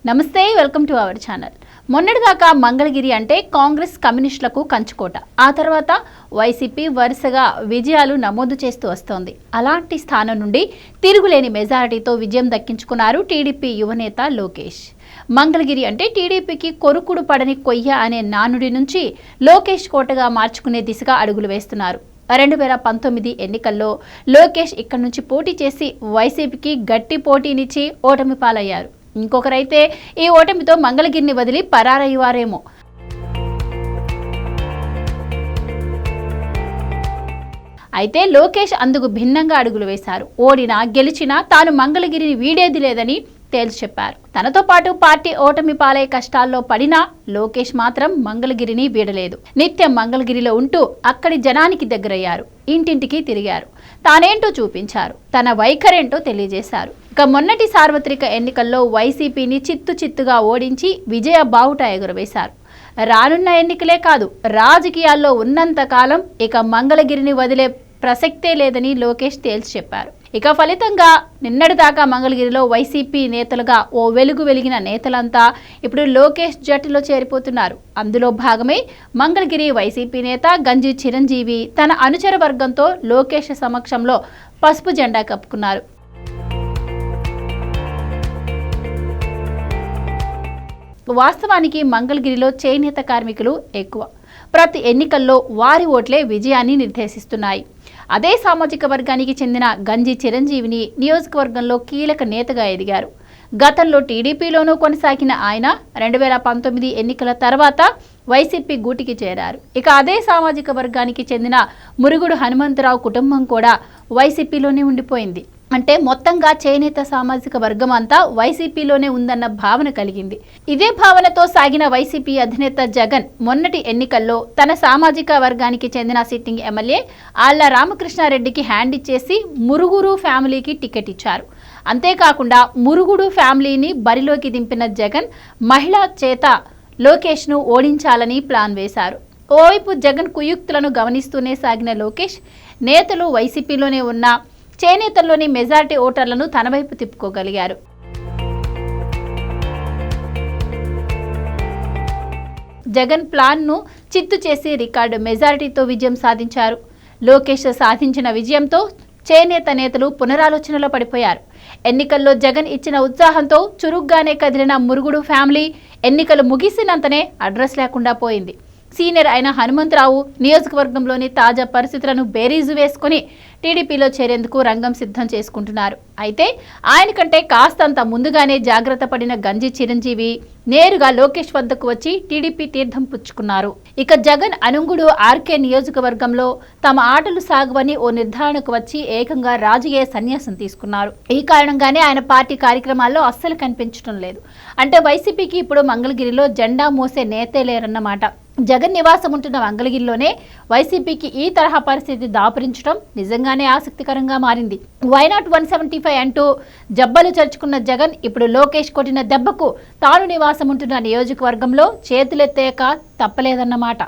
నమస్తే, welcome to our channel. మొన్నటిదాకా మంగళగిరి అంటే కాంగ్రెస్ కమ్యూనిస్టులకు కంచుకోట. ఆ తర్వాత వైసీపీ వరుసగా విజయాలు నమోదు చేస్తూ వస్తోంది. అలాంటి స్థానం నుండి తిరుగులేని మెజారిటీతో విజయం దక్కించుకున్నారు టీడీపీ యువనేత లోకేష్. మంగళగిరి అంటే టీడీపీకి కొరుకుడు పడని కొయ్య అనే నానుడి నుంచి లోకేష్ కోటగా మార్చుకునే దిశగా అడుగులు వేస్తున్నారు. 2019 ఎన్నికల్లో లోకేష్ ఇక్కడి నుంచి పోటీ చేసి వైసీపీకి గట్టి పోటీనిచ్చి ఓటమి పాలయ్యారు. ఇంకొకరైతే ఈ ఓటమితో మంగళగిరిని వదిలి పరారయ్యారేమో. అయితే లోకేష్ అందుకు భిన్నంగా అడుగులు వేశారు. ఓడినా గెలిచినా తాను మంగళగిరిని వీడేది లేదని తేల్చి చెప్పారు. తనతో పాటు పార్టీ ఓటమి పాలే కష్టాల్లో పడినా లోకేష్ మాత్రం మంగళగిరిని వీడలేదు. నిత్యం మంగళగిరిలో ఉంటూ అక్కడి జనానికి దగ్గరయ్యారు. ఇంటింటికి తిరిగారు. తానేంటో చూపించారు. తన వైఖరేంటో తెలియజేశారు. ఇక మొన్నటి సార్వత్రిక ఎన్నికల్లో వైసీపీని చిత్తుగా ఓడించి విజయ బావుట ఎగురవేశారు. రానున్న ఎన్నికలే కాదు, రాజకీయాల్లో ఉన్నంత కాలం ఇక మంగళగిరిని వదిలే ప్రసక్తే లేదని లోకేష్ తేల్చి చెప్పారు. ఇక ఫలితంగా నిన్నటిదాకా మంగళగిరిలో వైసీపీ నేతలుగా ఓ వెలుగు వెలిగిన నేతలంతా ఇప్పుడు లోకేష్ జట్టులో చేరిపోతున్నారు. అందులో భాగమే మంగళగిరి వైసీపీ నేత గంజి చిరంజీవి తన అనుచర వర్గంతో లోకేష్ సమక్షంలో పసుపు జెండా కప్పుకున్నారు. వాస్తవానికి మంగళగిరిలో చేనేత కార్మికులు ఎక్కువ. ప్రతి ఎన్నికల్లో వారి ఓట్లే విజయాన్ని నిర్దేశిస్తున్నాయి. అదే సామాజిక వర్గానికి చెందిన గంజి చిరంజీవిని నియోజకవర్గంలో కీలక నేతగా ఎదిగారు. గతంలో టీడీపీలోనూ కొనసాగిన ఆయన 2019 ఎన్నికల తర్వాత వైసీపీ గూటికి చేరారు. ఇక అదే సామాజిక వర్గానికి చెందిన మురుగుడు హనుమంతరావు కుటుంబం కూడా వైసీపీలోనే ఉండిపోయింది. అంటే మొత్తంగా చేనేత సామాజిక వర్గం అంతా వైసీపీలోనే ఉందన్న భావన కలిగింది. ఇదే భావనతో సాగిన వైసీపీ అధినేత జగన్ మొన్నటి ఎన్నికల్లో తన సామాజిక వర్గానికి చెందిన సిట్టింగ్ ఎమ్మెల్యే ఆళ్ల రామకృష్ణారెడ్డికి హ్యాండ్ ఇచ్చేసి మురుగుడు ఫ్యామిలీకి టికెట్ ఇచ్చారు. అంతేకాకుండా మురుగుడు ఫ్యామిలీని బరిలోకి దింపిన జగన్ మహిళా చేత లోకేష్ను ఓడించాలని ప్లాన్ వేశారు. ఓవైపు జగన్ కుయుక్తులను గమనిస్తూనే సాగిన లోకేష్ నేతలు వైసీపీలోనే ఉన్న చేనేతల్లోని మెజారిటీ ఓటర్లను తన వైపు తిప్పుకోగలిగారు. జగన్ ప్లాన్ను చిత్తు చేసి రికార్డు మెజారిటీతో విజయం సాధించారు. లోకేష్ సాధించిన విజయంతో చేనేత నేతలు పునరాలోచనలో పడిపోయారు. ఎన్నికల్లో జగన్ ఇచ్చిన ఉత్సాహంతో చురుగ్గానే కదిలిన మురుగుడు ఫ్యామిలీ ఎన్నికలు ముగిసినంతనే అడ్రస్ లేకుండా పోయింది. సీనియర్ అయిన హనుమంతరావు నియోజకవర్గంలోని తాజా పరిస్థితులను బేరీజు వేసుకుని టీడీపీలో చేరేందుకు రంగం సిద్ధం చేసుకుంటున్నారు. అయితే ఆయన కంటే కాస్తంత ముందుగానే జాగ్రత్త పడిన గంజి చిరంజీవి నేరుగా లోకేష్ వద్దకు వచ్చి టీడీపీ తీర్థం పుచ్చుకున్నారు. ఇక జగన్ అనుంగుడు ఆర్కే నియోజకవర్గంలో తమ ఆటలు సాగువని ఓ నిర్ధారణకు వచ్చి ఏకంగా రాజకీయ సన్యాసం తీసుకున్నారు. ఈ కారణంగానే ఆయన పార్టీ కార్యక్రమాల్లో అస్సలు కనిపించడం లేదు. అంటే వైసీపీకి ఇప్పుడు మంగళగిరిలో జెండా మోసే నేతే లేరన్నమాట. జగన్ నివాసం ఉంటున్న మంగళగిరిలోనే వైసీపీకి ఈ తరహా పరిస్థితి దాపురించడం నిజంగానే ఆసక్తికరంగా మారింది. వైనాట్ 175 అంటూ జబ్బలు చర్చుకున్న జగన్ ఇప్పుడు లోకేష్ కొట్టిన దెబ్బకు తాను నివాసం ఉంటున్న నియోజకవర్గంలో చేతులెత్తేక తప్పలేదన్నమాట.